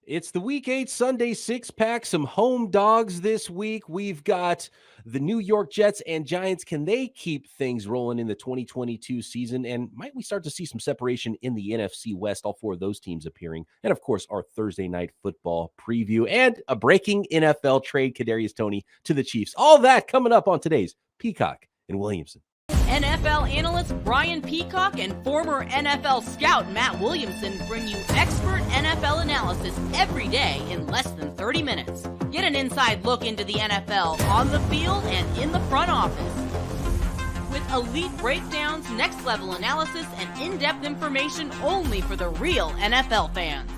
It's the Week 8 Sunday six-pack, some home dogs this week. We've got the New York Jets and Giants. Can they keep things rolling in the 2022 season? And might we start to see some separation in the NFC West, all four of those teams appearing? And, of course, our Thursday night football preview and a breaking NFL trade, Kadarius Toney to the Chiefs. All that coming up on today's Peacock and Williamson. NFL analyst Brian Peacock and former NFL scout Matt Williamson bring you expert NFL analysis every day in less than 30 minutes. Get an inside look into the NFL on the field and in the front office. With elite breakdowns, next-level analysis, and in-depth information only for the real NFL fans.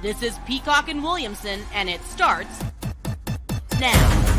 This is Peacock and Williamson, and it starts now.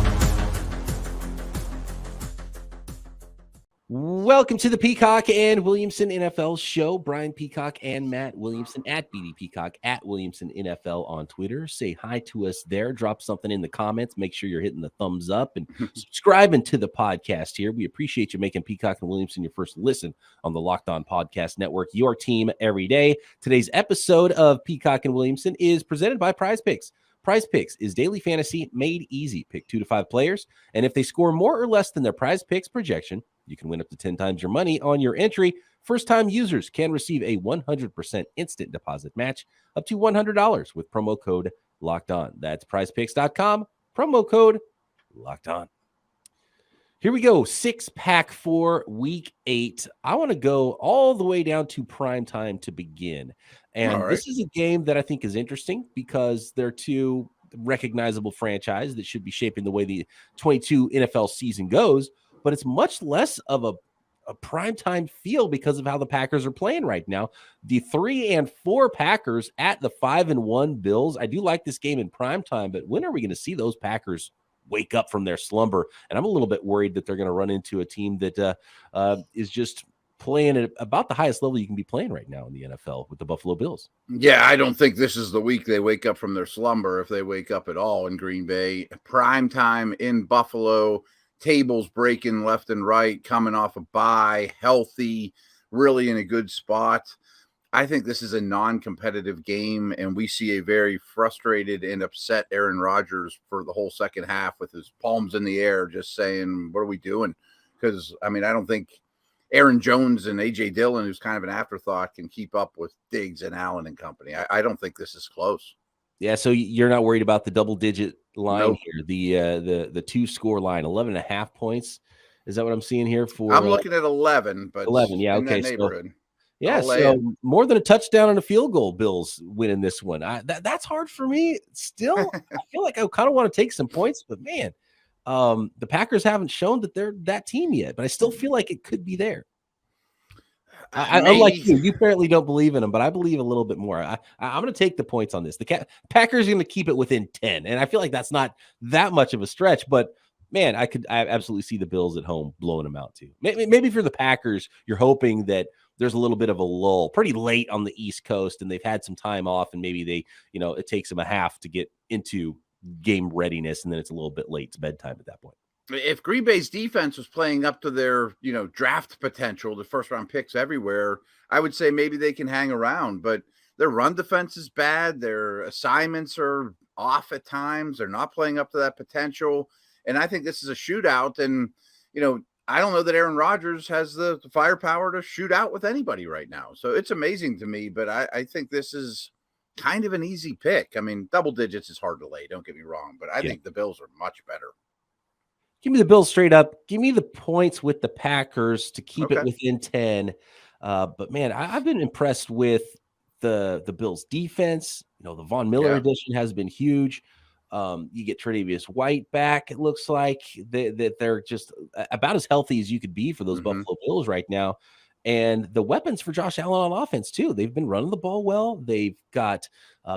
Welcome to the Peacock and Williamson NFL Show. Brian Peacock and Matt Williamson at BD Peacock at Williamson NFL on Twitter. Say hi to us there. Drop something in the comments. Make sure you're hitting the thumbs up and subscribing to the podcast here. We appreciate you making Peacock and Williamson your first listen on the Locked On Podcast Network, your team every day. Today's episode of Peacock and Williamson is presented by Prize Picks. Prize Picks is daily fantasy made easy. Pick 2 to 5 players, and if they score more or less than their Prize Picks projection, you can win up to 10 times your money on your entry. First-time users can receive a 100% instant deposit match up to $100 with promo code Locked On. That's prizepicks.com, promo code Locked On. Here we go, six-pack for Week 8. I want to go all the way down to prime time to begin. And This is a game that I think is interesting because they're two recognizable franchises that should be shaping the way the 22 NFL season goes. But it's much less of a primetime feel because of how the Packers are playing right now. The 3-4 Packers at the 5-1 Bills. I do like this game in primetime, but when are we going to see those Packers wake up from their slumber? And I'm a little bit worried that they're going to run into a team that is just playing at about the highest level you can be playing right now in the NFL with the Buffalo Bills. Yeah, I don't think this is the week they wake up from their slumber, if they wake up at all in Green Bay. Primetime in Buffalo. Tables breaking left and right, coming off a bye, healthy, really in a good spot. I think this is a non-competitive game, and we see a very frustrated and upset Aaron Rodgers for the whole second half with his palms in the air, just saying, what are we doing? Because, I don't think Aaron Jones and A.J. Dillon, who's kind of an afterthought, can keep up with Diggs and Allen and company. I don't think this is close. Yeah, so you're not worried about the double-digit line here, the two-score line, 11.5 points. Is that what I'm seeing here for? I'm looking at 11, but 11, yeah, in okay. that neighborhood. So more than a touchdown and a field goal, Bills winning this one. That's hard for me. Still, I feel like I kind of want to take some points, but man, the Packers haven't shown that they're that team yet. But I still feel like it could be there. Unlike you apparently don't believe in them, but I believe a little bit more. I'm going to take the points on this. The Packers are going to keep it within 10, and I feel like that's not that much of a stretch. But man, I absolutely see the Bills at home blowing them out too. Maybe for the Packers, you're hoping that there's a little bit of a lull, pretty late on the East Coast, and they've had some time off, and maybe they, it takes them a half to get into game readiness, and then it's a little bit late. It's bedtime at that point. If Green Bay's defense was playing up to their, draft potential, the first-round picks everywhere, I would say maybe they can hang around. But their run defense is bad. Their assignments are off at times. They're not playing up to that potential. And I think this is a shootout. And, I don't know that Aaron Rodgers has the firepower to shoot out with anybody right now. So it's amazing to me. But I think this is kind of an easy pick. Double digits is hard to lay. Don't get me wrong. But I think the Bills are much better. Give me the Bills straight up. Give me the points with the Packers to keep it within 10. But, man, I've been impressed with the Bills' defense. The Von Miller addition has been huge. You get Tre'Davious White back, it looks like. That they're just about as healthy as you could be for those Buffalo Bills right now. And the weapons for Josh Allen on offense, too. They've been running the ball well. They've got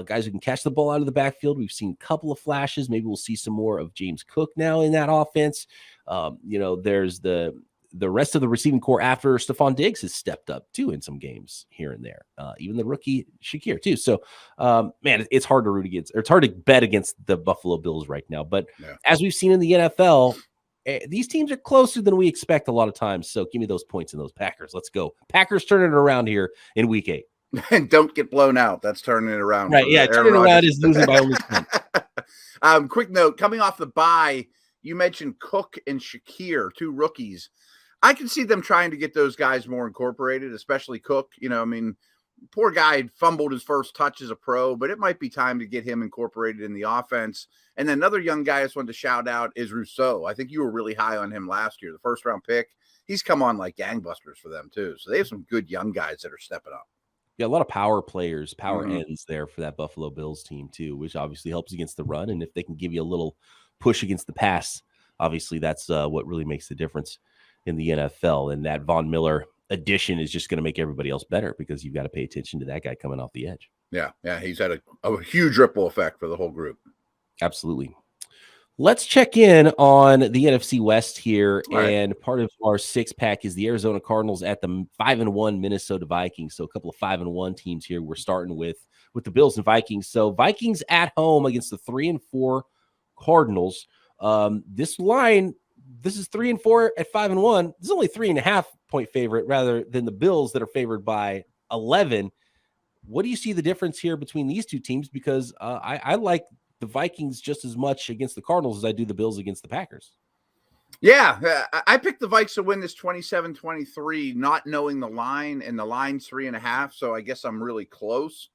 guys who can catch the ball out of the backfield. We've seen a couple of flashes. Maybe we'll see some more of James Cook now in that offense. There's the rest of the receiving core after Stephon Diggs has stepped up, too, in some games here and there. Even the rookie Shakir, too. So, man, it's hard to root against, or it's hard to bet against the Buffalo Bills right now. But as we've seen in the NFL, these teams are closer than we expect a lot of times. So give me those points in those Packers. Let's go. Packers turning it around here in Week 8. And don't get blown out. That's turning it around. Right. Yeah. Turning around is losing by only 10. Quick note, coming off the bye, you mentioned Cook and Shakir, 2 rookies. I can see them trying to get those guys more incorporated, especially Cook. Poor guy fumbled his first touch as a pro, but it might be time to get him incorporated in the offense. And then another young guy I just wanted to shout out is Rousseau. I think you were really high on him last year, the first-round pick. He's come on like gangbusters for them, too. So they have some good young guys that are stepping up. Yeah, a lot of power players, power ends there for that Buffalo Bills team, too, which obviously helps against the run. And if they can give you a little push against the pass, obviously that's what really makes the difference in the NFL. And that Von Miller addition is just going to make everybody else better because you've got to pay attention to that guy coming off the edge. Yeah, he's had a huge ripple effect for the whole group. Absolutely. Let's check in on the NFC West here. All right. And part of our 6-pack is the Arizona Cardinals at the 5-1 Minnesota Vikings. So a couple of 5-1 teams here we're starting with the Bills and Vikings. So Vikings at home against the 3-4 Cardinals. This line, this is 3-4 at 5-1. This is only 3.5 point favorite rather than the Bills that are favored by 11. What do you see the difference here between these two teams? Because I like the Vikings just as much against the Cardinals as I do the Bills against the Packers. Yeah, I picked the Vikes to win this 27-23, not knowing the line, and the line's 3.5. So I guess I'm really close.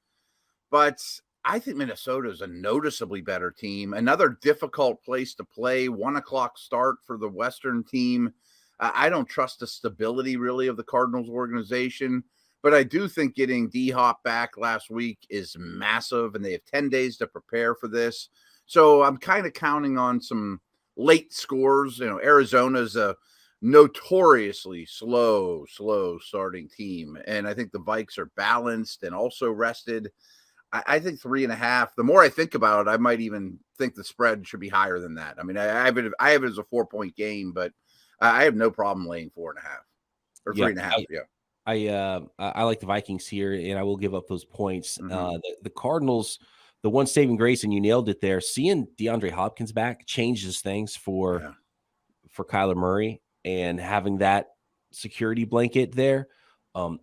But I think Minnesota is a noticeably better team. Another difficult place to play. 1 o'clock start for the Western team. I don't trust the stability really of the Cardinals organization, but I do think getting D-Hop back last week is massive, and they have 10 days to prepare for this. So I'm kind of counting on some late scores. Arizona's a notoriously slow starting team, and I think the Vikes are balanced and also rested. I think 3.5. The more I think about it, I might even think the spread should be higher than that. I mean, I have it as a 4-point game, but I have no problem laying 4.5 or 3.5. Yeah. I like the Vikings here, and I will give up those points. The Cardinals, the one saving grace, and you nailed it there. Seeing DeAndre Hopkins back changes things for Kyler Murray, and having that security blanket there.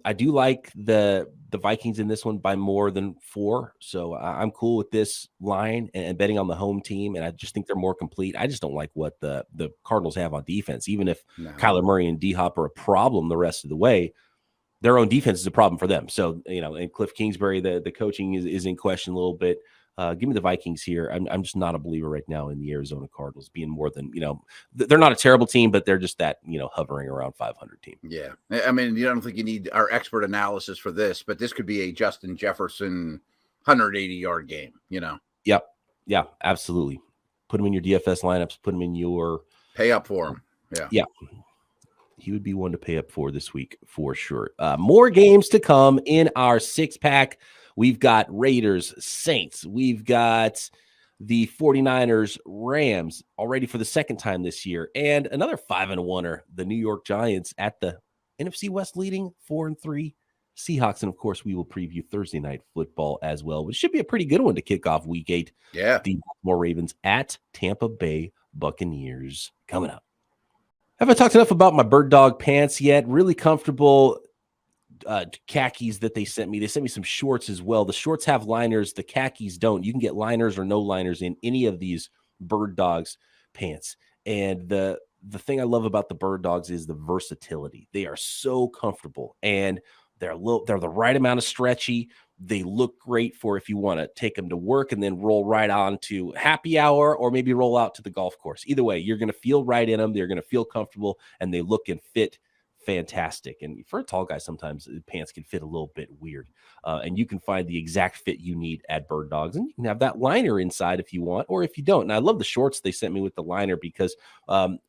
I do like the Vikings in this one by more than 4. So I'm cool with this line and betting on the home team. And I just think they're more complete. I just don't like what the Cardinals have on defense. Even if Kyler Murray and D-Hop are a problem the rest of the way, their own defense is a problem for them. So, and Cliff Kingsbury, the coaching is in question a little bit. Give me the Vikings here. I'm just not a believer right now in the Arizona Cardinals being more than, they're not a terrible team, but they're just that, hovering around 500 team. Yeah. I mean, you don't think you need our expert analysis for this, but this could be a Justin Jefferson 180-yard game, Yep. Yeah, absolutely. Put him in your DFS lineups, put him in your pay up for him. Yeah. Yeah. He would be one to pay up for this week for sure. More games to come in our 6-pack. We've got Raiders, Saints. We've got the 49ers, Rams already for the second time this year. And another 5-1er, the New York Giants at the NFC West leading 4-3 Seahawks. And of course, we will preview Thursday night football as well, which should be a pretty good one to kick off week 8. Yeah. The Baltimore Ravens at Tampa Bay Buccaneers coming up. Haven't talked enough about my bird dog pants yet. Really comfortable khakis that they sent me. They sent me some shorts as well. The shorts have liners. The khakis don't. You can get liners or no liners in any of these bird dogs pants. And the thing I love about the bird dogs is the versatility. They are so comfortable, and they're the right amount of stretchy. They look great for if you want to take them to work and then roll right on to happy hour, or maybe roll out to the golf course. Either way, you're going to feel right in them. They're going to feel comfortable, and they look and fit fantastic. And for a tall guy, sometimes the pants can fit a little bit weird. And you can find the exact fit you need at Bird Dogs. And you can have that liner inside if you want, or if you don't. And I love the shorts they sent me with the liner because,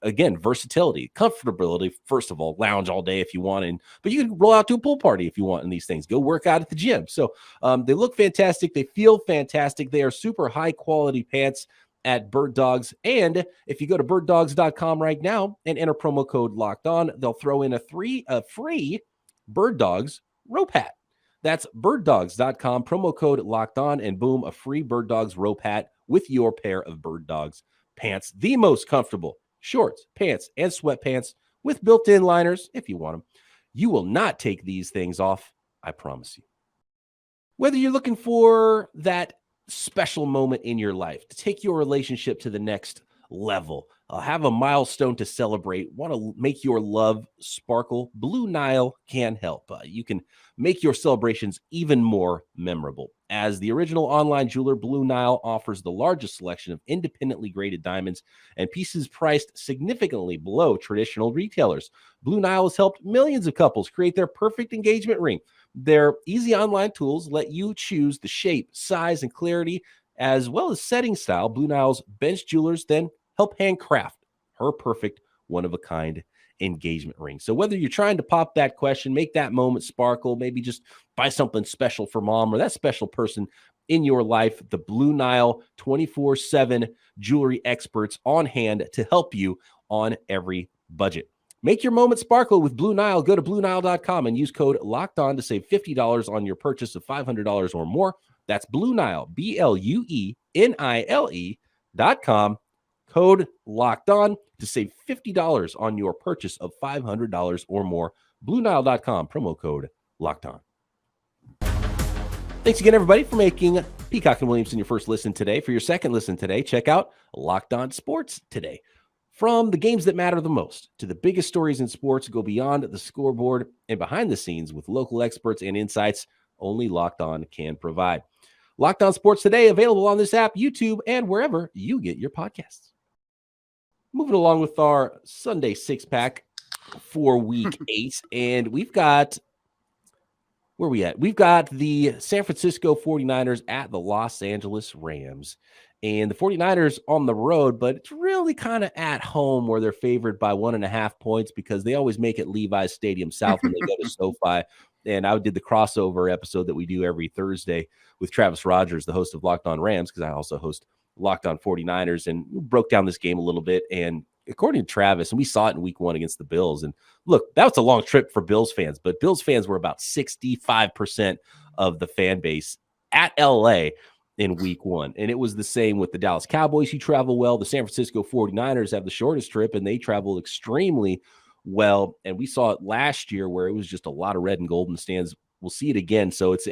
again, versatility, comfortability. First of all, lounge all day if you want. But you can roll out to a pool party if you want in these things. Go work out at the gym. So they look fantastic. They feel fantastic. They are super high quality pants at Bird Dogs. And if you go to birddogs.com right now and enter promo code Locked On, they'll throw in a free Bird Dogs rope hat. That's birddogs.com, promo code Locked On, and boom, a free Bird Dogs rope hat with your pair of Bird Dogs pants. The most comfortable shorts, pants, and sweatpants with built-in liners if you want them. You will not take these things off, I promise you. Whether you're looking for that special moment in your life to take your relationship to the next level, have a milestone to celebrate, want to make your love sparkle, Blue Nile can help. You can make your celebrations even more memorable. As the original online jeweler, Blue Nile offers the largest selection of independently graded diamonds and pieces priced significantly below traditional retailers. Blue Nile has helped millions of couples create their perfect engagement ring. Their easy online tools let you choose the shape, size, and clarity, as well as setting style. Blue Nile's bench jewelers then help handcraft her perfect one-of-a-kind engagement ring. So whether you're trying to pop that question, make that moment sparkle, maybe just buy something special for mom or that special person in your life, the Blue Nile 24/7 jewelry experts on hand to help you on every budget. Make your moment sparkle with Blue Nile. Go to BlueNile.com and use code LOCKEDON to save $50 on your purchase of $500 or more. That's Blue Nile, BLUENILE.com. Code LOCKEDON to save $50 on your purchase of $500 or more. BlueNile.com, promo code LOCKEDON. Thanks again, everybody, for making Peacock and Williamson your first listen today. For your second listen today, check out Locked On Sports today. From the games that matter the most to the biggest stories in sports, go beyond the scoreboard and behind the scenes with local experts and insights only Locked On can provide. Locked On Sports Today, available on this app, YouTube, and wherever you get your podcasts. Moving along with our Sunday six-pack for Week 8, and we've got, where are we at? We've got the San Francisco 49ers at the Los Angeles Rams. And the 49ers on the road, but it's really kind of at home where they're favored by 1.5 points because they always make it Levi's Stadium South when they go to SoFi. And I did the crossover episode that we do every Thursday with Travis Rogers, the host of Locked On Rams, because I also host Locked On 49ers, and we broke down this game a little bit. And according to Travis, and we saw it in week 1 against the Bills, and look, that was a long trip for Bills fans, but Bills fans were about 65% of the fan base at LA in week 1. And it was the same with the Dallas Cowboys, who travel well. The San Francisco 49ers have the shortest trip, and they travel extremely well. And we saw it last year where it was just a lot of red and gold in the stands. We'll see it again. So it's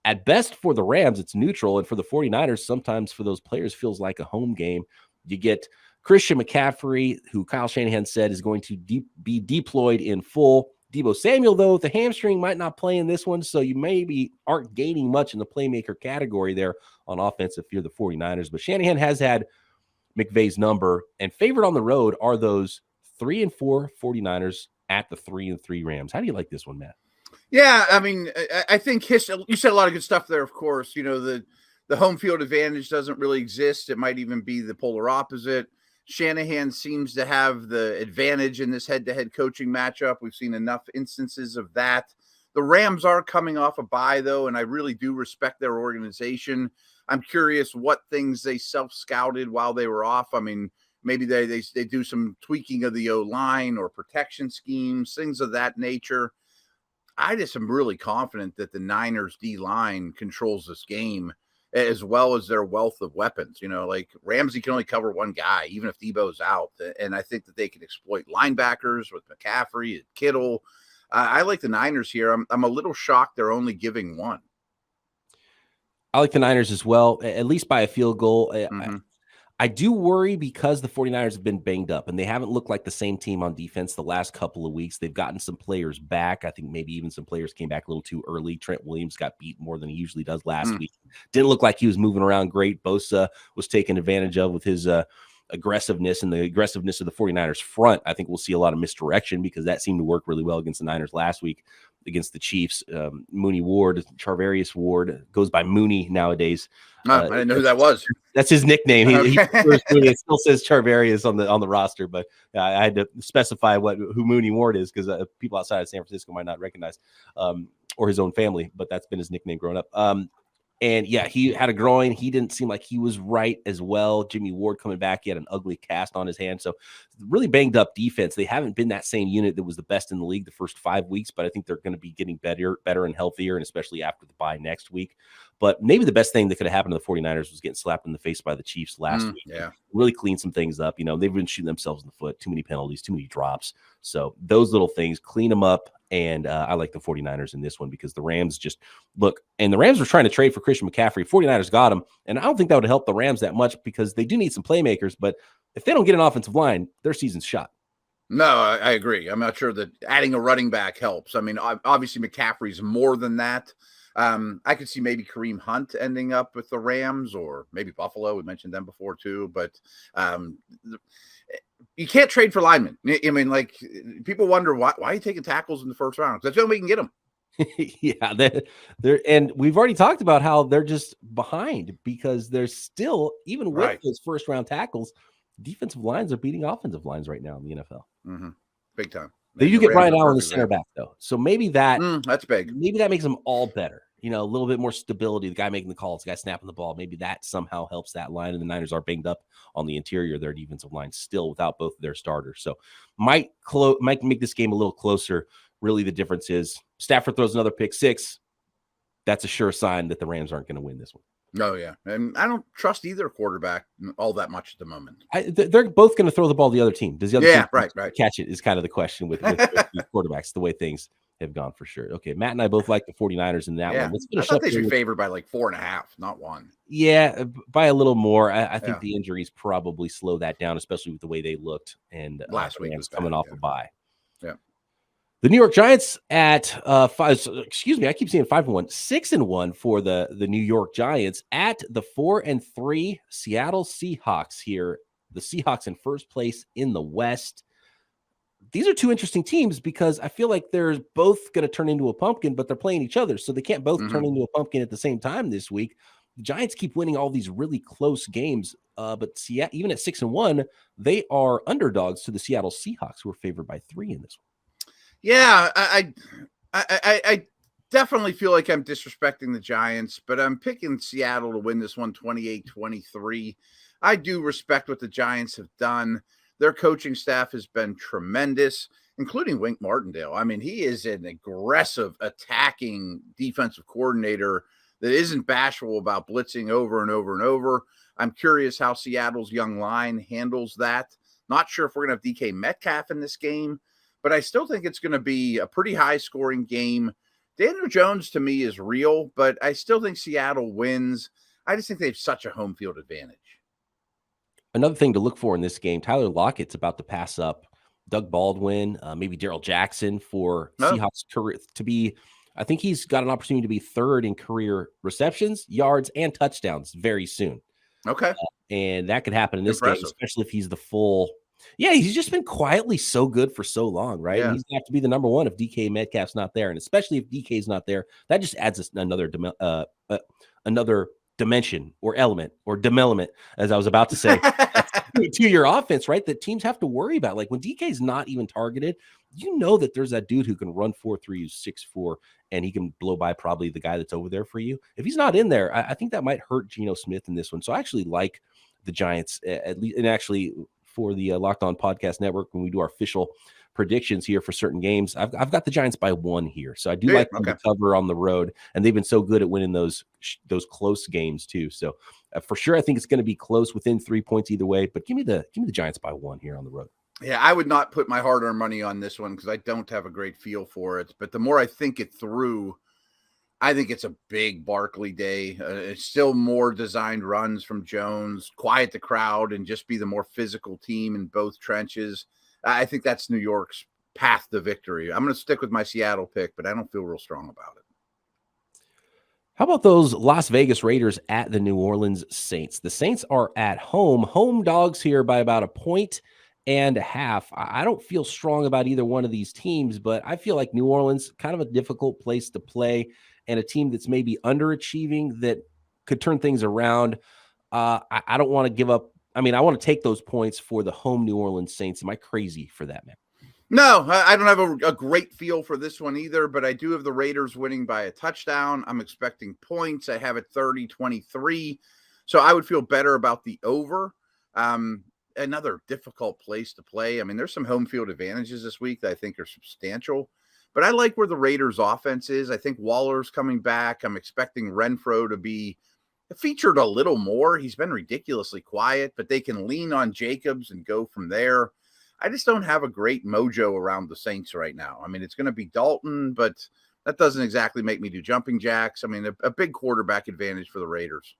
at best for the Rams, it's neutral. And for the 49ers, sometimes for those players, feels like a home game. You get Christian McCaffrey, who Kyle Shanahan said is going to be deployed in full. Deebo Samuel, though, the hamstring might not play in this one, so you maybe aren't gaining much in the playmaker category there on offense if you're the 49ers. But Shanahan has had McVay's number, and favored on the road are those 3-4 49ers at the 3-3 Rams. How do you like this one, Matt? Yeah, I mean, I think you said a lot of good stuff there, of course. You know, the home field advantage doesn't really exist. It might even be the polar opposite. Shanahan seems to have the advantage in this head-to-head coaching matchup. We've seen enough instances of that. The Rams are coming off a bye, though, and I really do respect their organization. I'm curious what things they self-scouted while they were off. I mean, maybe they do some tweaking of the O-line or protection schemes, things of that nature. I just am really confident that the Niners D-line controls this game, as well as their wealth of weapons. You know, like Ramsey can only cover one guy, even if Debo's out. And I think that they can exploit linebackers with McCaffrey and Kittle. I like the Niners here. I'm a little shocked they're only giving 1. I like the Niners as well, at least by a field goal. Mm-hmm. I do worry because the 49ers have been banged up and they haven't looked like the same team on defense the last couple of weeks. They've gotten some players back. I think maybe even some players came back a little too early. Trent Williams got beat more than he usually does last week. Didn't look like he was moving around great. Bosa was taken advantage of with his aggressiveness, and the aggressiveness of the 49ers front. I think we'll see a lot of misdirection because that seemed to work really well against the Niners last week against the Chiefs. Mooney Ward, Charvarius Ward, goes by Mooney nowadays. I didn't know who that was. That's his nickname. It still says Charvarius on the roster, but I had to specify who Mooney Ward is because people outside of San Francisco might not recognize, or his own family, but that's been his nickname growing up. And yeah, he had a groin. He didn't seem like he was right as well. Jimmy Ward coming back, he had an ugly cast on his hand. So really banged up defense. They haven't been that same unit that was the best in the league the first 5 weeks, but I think they're going to be getting better and healthier, and especially after the bye next week. But maybe the best thing that could have happened to the 49ers was getting slapped in the face by the Chiefs last week. Yeah. Really clean some things up. You know, they've been shooting themselves in the foot, too many penalties, too many drops. So those little things, clean them up And I like the 49ers in this one because the Rams just look, and the Rams were trying to trade for Christian McCaffrey. 49ers got him. And I don't think that would help the Rams that much because they do need some playmakers. But if they don't get an offensive line, their season's shot. No, I agree. I'm not sure that adding a running back helps. I mean, obviously McCaffrey's more than that. I could see maybe Kareem Hunt ending up with the Rams or maybe Buffalo. We mentioned them before too, but you can't trade for linemen. I mean, like people wonder why are you taking tackles in the first round? That's the only way you can get them. Yeah, they're and we've already talked about how they're just behind because there's still, even with those first round tackles, defensive lines are beating offensive lines right now in the NFL. Mm-hmm. Big time. They do get Brian Allen, the center back, though. So maybe that's big. Maybe that makes them all better. You know, a little bit more stability. The guy making the calls, the guy snapping the ball. Maybe that somehow helps that line. And the Niners are banged up on the interior of their defensive line still without both of their starters. So might make this game a little closer. Really, the difference is Stafford throws another pick six. That's a sure sign that the Rams aren't going to win this one. Oh, yeah. And I don't trust either quarterback all that much at the moment. They're both going to throw the ball to the other team. Does the other team right. catch it is kind of the question with quarterbacks, the way things have gone for sure. Okay, Matt and I both like the 49ers in that one. Let's finish I thought they should be favored by like 4.5, not 1. Yeah, by a little more. I think the injuries probably slow that down, especially with the way they looked. And last week was coming off a bye. Yeah. The New York Giants at 5. Excuse me, I keep saying 5-1, 6-1 for the New York Giants at the 4-3 Seattle Seahawks here. The Seahawks in first place in the West. These are two interesting teams because I feel like they're both going to turn into a pumpkin, but they're playing each other, so they can't both turn into a pumpkin at the same time this week. The Giants keep winning all these really close games, but even at 6-1, they are underdogs to the Seattle Seahawks, who are favored by 3 in this one. Yeah, I definitely feel like I'm disrespecting the Giants, but I'm picking Seattle to win this one 28-23. I do respect what the Giants have done. Their coaching staff has been tremendous, including Wink Martindale. I mean, he is an aggressive, attacking defensive coordinator that isn't bashful about blitzing over and over and over. I'm curious how Seattle's young line handles that. Not sure if we're going to have DK Metcalf in this game, but I still think it's going to be a pretty high-scoring game. Daniel Jones, to me, is real, but I still think Seattle wins. I just think they have such a home field advantage. Another thing to look for in this game, Tyler Lockett's about to pass up Doug Baldwin, maybe Darrell Jackson for Seahawks career to be. I think he's got an opportunity to be third in career receptions, yards, and touchdowns very soon. Okay. And that could happen in this game, especially if he's the full. Yeah, he's just been quietly so good for so long, right? Yeah. And he's going to have to be the number one if DK Metcalf's not there. And especially if DK's not there, that just adds another dimension or element or demelement, as I was about to say, to your offense, right? That teams have to worry about. Like when DK's not even targeted, you know that there's that dude who can run 4.3, 6'4", and he can blow by probably the guy that's over there for you. If he's not in there, I think that might hurt Geno Smith in this one. So I actually like the Giants, at least, and actually for the Locked On Podcast Network, when we do our official predictions here for certain games, I've got the Giants by 1 here. So I do like them to cover on the road, and they've been so good at winning those close games too. So for sure, I think it's going to be close within 3 points either way, but give me the Giants by 1 here on the road. Yeah, I would not put my hard-earned money on this one because I don't have a great feel for it. But the more I think it through, I think it's a big Barkley day. It's still more designed runs from Jones, quiet the crowd, and just be the more physical team in both trenches. I think that's New York's path to victory. I'm going to stick with my Seattle pick, but I don't feel real strong about it. How about those Las Vegas Raiders at the New Orleans Saints? The Saints are at home dogs here by about 1.5 points. I don't feel strong about either one of these teams, but I feel like New Orleans, kind of a difficult place to play, and a team that's maybe underachieving that could turn things around. I don't want to give up. I mean, I want to take those points for the home New Orleans Saints. Am I crazy for that, man? No, I don't have a great feel for this one either, but I do have the Raiders winning by a touchdown. I'm expecting points. I have it 30-23. So I would feel better about the over. Another difficult place to play. I mean, there's some home field advantages this week that I think are substantial, but I like where the Raiders offense is. I think Waller's coming back. I'm expecting Renfro to be featured a little more. He's been ridiculously quiet, but they can lean on Jacobs and go from there. I just don't have a great mojo around the Saints right now. I mean, it's going to be Dalton, but that doesn't exactly make me do jumping jacks. I mean, a big quarterback advantage for the Raiders.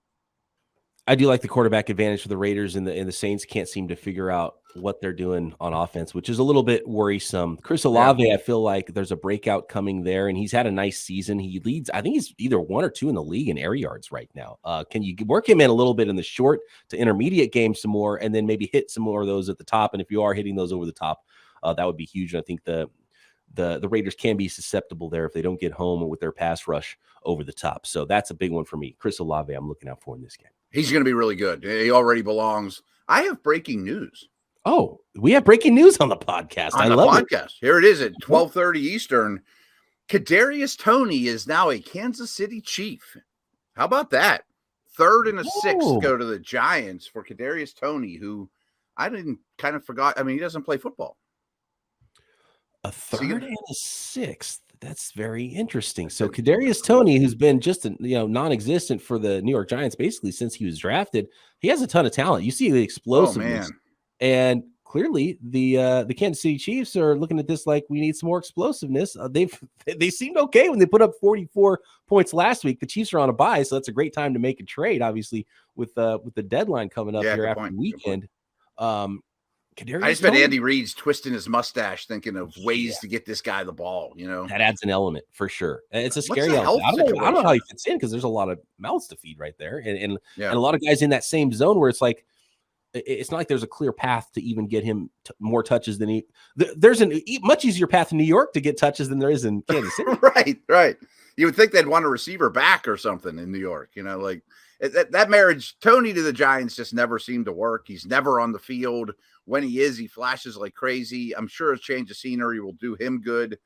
I do like the quarterback advantage for the Raiders, and the Saints can't seem to figure out what they're doing on offense, which is a little bit worrisome. Chris Olave, I feel like there's a breakout coming there, and he's had a nice season. He leads, I think he's either 1 or 2 in the league in air yards right now. Can you work him in a little bit in the short to intermediate game some more, and then maybe hit some more of those at the top? And if you are hitting those over the top, that would be huge. And I think the Raiders can be susceptible there if they don't get home with their pass rush over the top. So that's a big one for me. Chris Olave, I'm looking out for in this game. He's going to be really good. He already belongs. I have breaking news. Oh, we have breaking news on the podcast. I love it. Here it is at 12:30 Eastern. Kadarius Toney is now a Kansas City Chief. How about that? 3rd and a 6th go to the Giants for Kadarius Toney, who I didn't kind of forgot. I mean, he doesn't play football. A 3rd and a 6th. That's very interesting. So Kadarius Toney, who's been just non-existent for the New York Giants basically since he was drafted, he has a ton of talent. You see the explosiveness, and clearly the Kansas City Chiefs are looking at this like we need some more explosiveness. They seemed okay when they put up 44 points last week. The Chiefs are on a bye, so that's a great time to make a trade. Obviously, with the deadline coming up here after the weekend. I just bet Andy Reid's twisting his mustache thinking of ways to get this guy the ball, That adds an element for sure. It's a scary element. I don't know how he fits in because there's a lot of mouths to feed right there. And a lot of guys in that same zone where it's like, it's not like there's a clear path to even get him more touches than there's a much easier path in New York to get touches than there is in Kansas City. Right. You would think they'd want a receiver back or something in New York, like that marriage, Toney to the Giants just never seemed to work. He's never on the field. When he is, he flashes like crazy. I'm sure a change of scenery will do him good.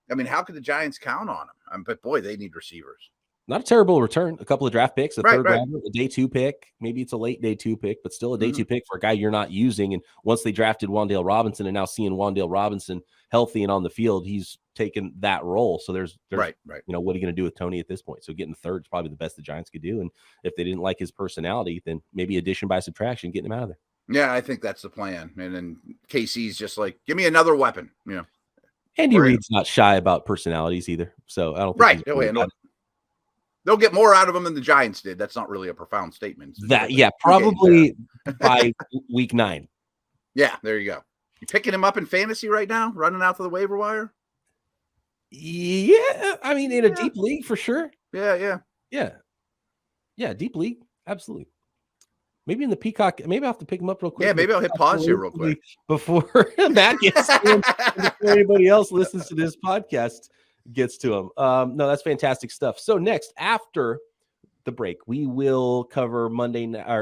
I mean, how could the Giants count on him? But boy, they need receivers. Not a terrible return. A couple of draft picks, a third rounder, a day 2 pick. Maybe it's a late day 2 pick, but still a day 2 pick for a guy you're not using. And once they drafted Wan'Dale Robinson, and now seeing Wan'Dale Robinson healthy and on the field, he's taken that role. So there's what are you going to do with Toney at this point? So getting 3rd is probably the best the Giants could do. And if they didn't like his personality, then maybe addition by subtraction, getting him out of there. Yeah, I think that's the plan. And then KC's just like, give me another weapon. Andy Reid's not shy about personalities either. So I don't think they'll get more out of him than the Giants did. That's not really a profound statement. Probably by week 9. Yeah, there you go. You picking him up in fantasy right now, running out to the waiver wire? Yeah, I mean, in a deep league for sure. Yeah, deep league, absolutely. Maybe in the Peacock, maybe I'll have to pick him up real quick. Yeah, maybe I'll hit pause here real quick before Matt gets to him, before anybody else listens to this podcast gets to him. No, that's fantastic stuff. So next, after the break, we will cover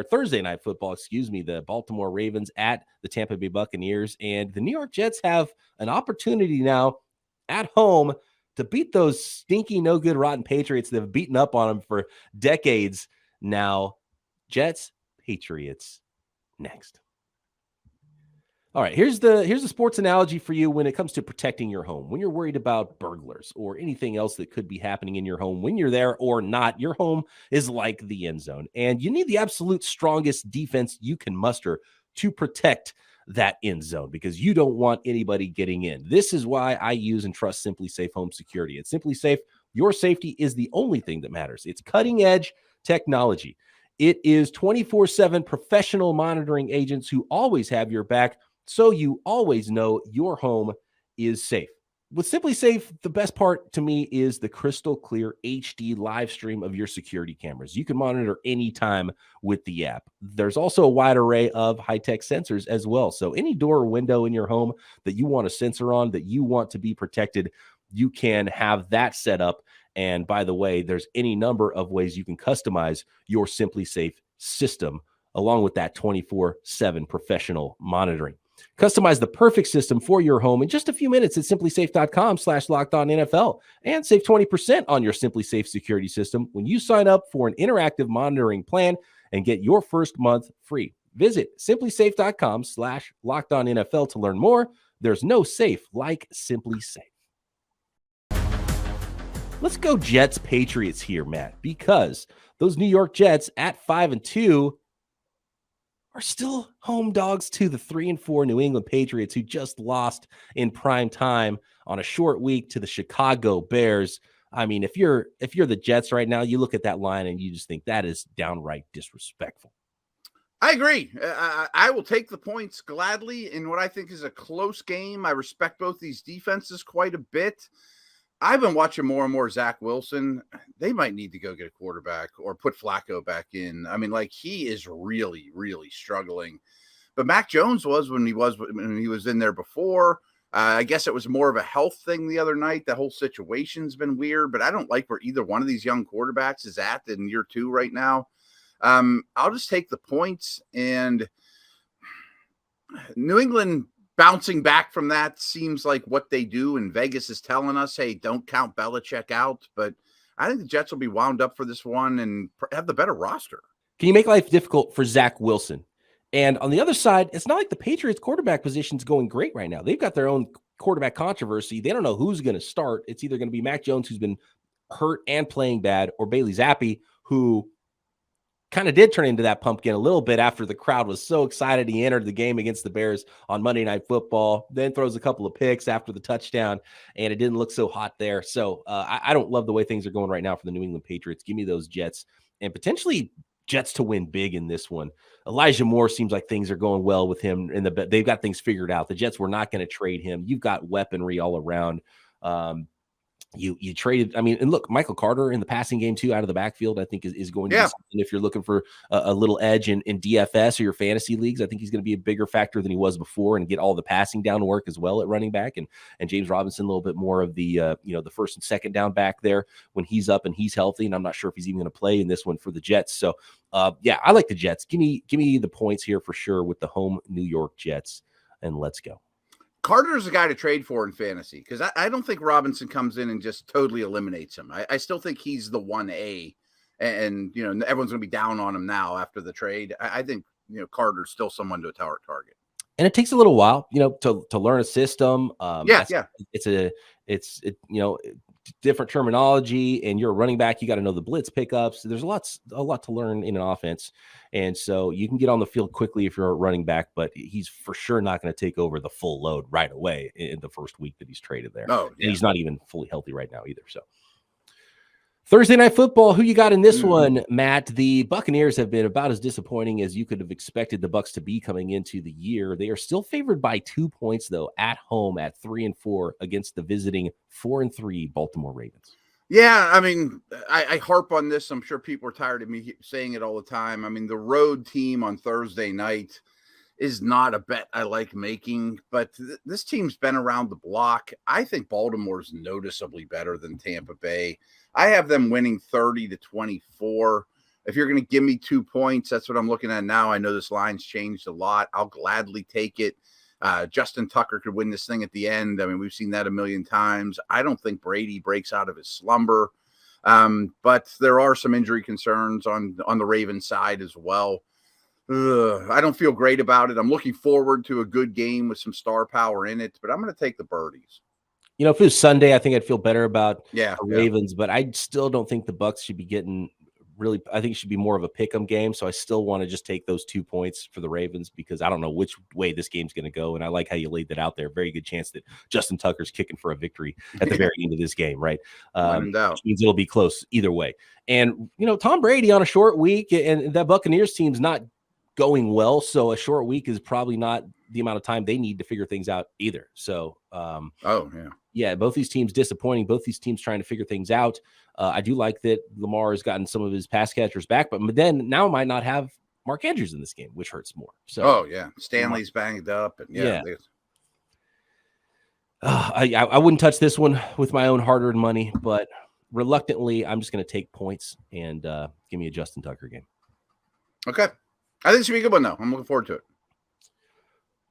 Thursday night football. The Baltimore Ravens at the Tampa Bay Buccaneers, and the New York Jets have an opportunity now at home to beat those stinky, no good, rotten Patriots that have beaten up on them for decades now. Jets, Patriots next. All right, here's the sports analogy for you when it comes to protecting your home. When you're worried about burglars or anything else that could be happening in your home, when you're there or not, your home is like the end zone, and you need the absolute strongest defense you can muster to protect that end zone because you don't want anybody getting in. This is why I use and trust Simply Safe Home Security. At Simply Safe, your safety is the only thing that matters. It's cutting-edge technology. It is 24/7 professional monitoring agents who always have your back, so you always know your home is safe. With Simply Safe, the best part to me is the crystal clear HD live stream of your security cameras. You can monitor anytime with the app. There's also a wide array of high-tech sensors as well. So any door or window in your home that you want a sensor on, that you want to be protected, you can have that set up. And by the way, there's any number of ways you can customize your Simply Safe system along with that 24/7 professional monitoring. Customize the perfect system for your home in just a few minutes at simplysafe.com/lockedonnfl and save 20% on your Simply Safe security system when you sign up for an interactive monitoring plan and get your first month free. Visit simplysafe.com/lockedonnfl to learn more. There's no safe like Simply Safe. Let's go Jets Patriots here, Matt, because those New York Jets at 5-2 are still home dogs to the 3-4 New England Patriots, who just lost in prime time on a short week to the Chicago Bears. I mean, if you're the Jets right now, you look at that line and you just think that is downright disrespectful. I agree. I will take the points gladly in what I think is a close game. I respect both these defenses quite a bit. I've been watching more and more Zach Wilson. They might need to go get a quarterback or put Flacco back in. I mean, like, he is really, really struggling. But Mac Jones was when he was in there before. I guess it was more of a health thing the other night. The whole situation's been weird, but I don't like where either one of these young quarterbacks is at in year 2 right now. I'll just take the points, and New England bouncing back from that seems like what they do, and Vegas is telling us, hey, don't count Belichick out. But I think the Jets will be wound up for this one and have the better roster. Can you make life difficult for Zach Wilson? And on the other side, it's not like the Patriots quarterback position is going great right now. They've got their own quarterback controversy. They don't know who's going to start. It's either going to be Mac Jones, who's been hurt and playing bad, or Bailey Zappi, who kind of did turn into that pumpkin a little bit after the crowd was so excited. He entered the game against the Bears on Monday Night Football, then throws a couple of picks after the touchdown, and it didn't look so hot there. So I don't love the way things are going right now for the New England Patriots. Give me those Jets, and potentially Jets to win big in this one. Elijah Moore seems like things are going well with him. They've got things figured out. The Jets were not going to trade him. You've got weaponry all around. You traded, I mean, and look, Michael Carter in the passing game too, out of the backfield, I think is going to be something. If you're looking for a little edge in DFS or your fantasy leagues, I think he's going to be a bigger factor than he was before, and get all the passing down work as well at running back. And James Robinson, a little bit more of the, the first and second down back there when he's up and he's healthy. And I'm not sure if he's even going to play in this one for the Jets. So I like the Jets. Give me the points here for sure with the home New York Jets, and let's go. Carter's a guy to trade for in fantasy, because I don't think Robinson comes in and just totally eliminates him. I still think he's the 1A, and everyone's going to be down on him now after the trade. I think Carter's still someone to target. And it takes a little while, to learn a system. It's different terminology, and you're a running back. You got to know the blitz pickups. There's a lot to learn in an offense. And so you can get on the field quickly if you're a running back, but he's for sure not going to take over the full load right away in the first week that he's traded there. And he's not even fully healthy right now either. So Thursday Night Football, who you got in this one, Matt? The Buccaneers have been about as disappointing as you could have expected the Bucs to be coming into the year. They are still favored by 2 points, though, at home at 3-4 against the visiting 4-3 Baltimore Ravens. Yeah, I mean, I harp on this. I'm sure people are tired of me saying it all the time. I mean, the road team on Thursday night is not a bet I like making, but this team's been around the block. I think Baltimore's noticeably better than Tampa Bay. I have them winning 30-24. If you're going to give me 2 points, that's what I'm looking at now. I know this line's changed a lot. I'll gladly take it. Justin Tucker could win this thing at the end. I mean, we've seen that a million times. I don't think Brady breaks out of his slumber, but there are some injury concerns on the Ravens side as well. I don't feel great about it. I'm looking forward to a good game with some star power in it, but I'm going to take the Birdies. If it was Sunday, I think I'd feel better about the Ravens, but I still don't think the Bucs should be getting really. I think it should be more of a pick'em game. So I still want to just take those 2 points for the Ravens, because I don't know which way this game's going to go. And I like how you laid that out there. Very good chance that Justin Tucker's kicking for a victory at the very end of this game, right? Which means it'll be close either way. And, Tom Brady on a short week, and that Buccaneers team's not going well. So a short week is probably not the amount of time they need to figure things out either. So, both these teams disappointing, both these teams trying to figure things out. I do like that Lamar has gotten some of his pass catchers back, but then now might not have Mark Andrews in this game, which hurts more. So, Stanley's banged up. And I wouldn't touch this one with my own hard-earned money, but reluctantly, I'm just going to take points and give me a Justin Tucker game. Okay. I think it should be a good one, though. I'm looking forward to it.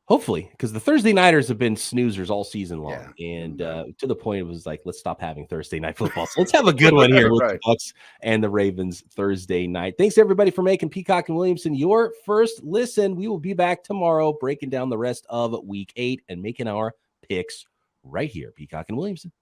Hopefully, because the Thursday nighters have been snoozers all season long, and to the point it was like, let's stop having Thursday night football. So let's have a good one here with the Bucs and the Ravens Thursday night. Thanks everybody for making Peacock and Williamson your first listen. We will be back tomorrow breaking down the rest of Week 8 and making our picks right here, Peacock and Williamson.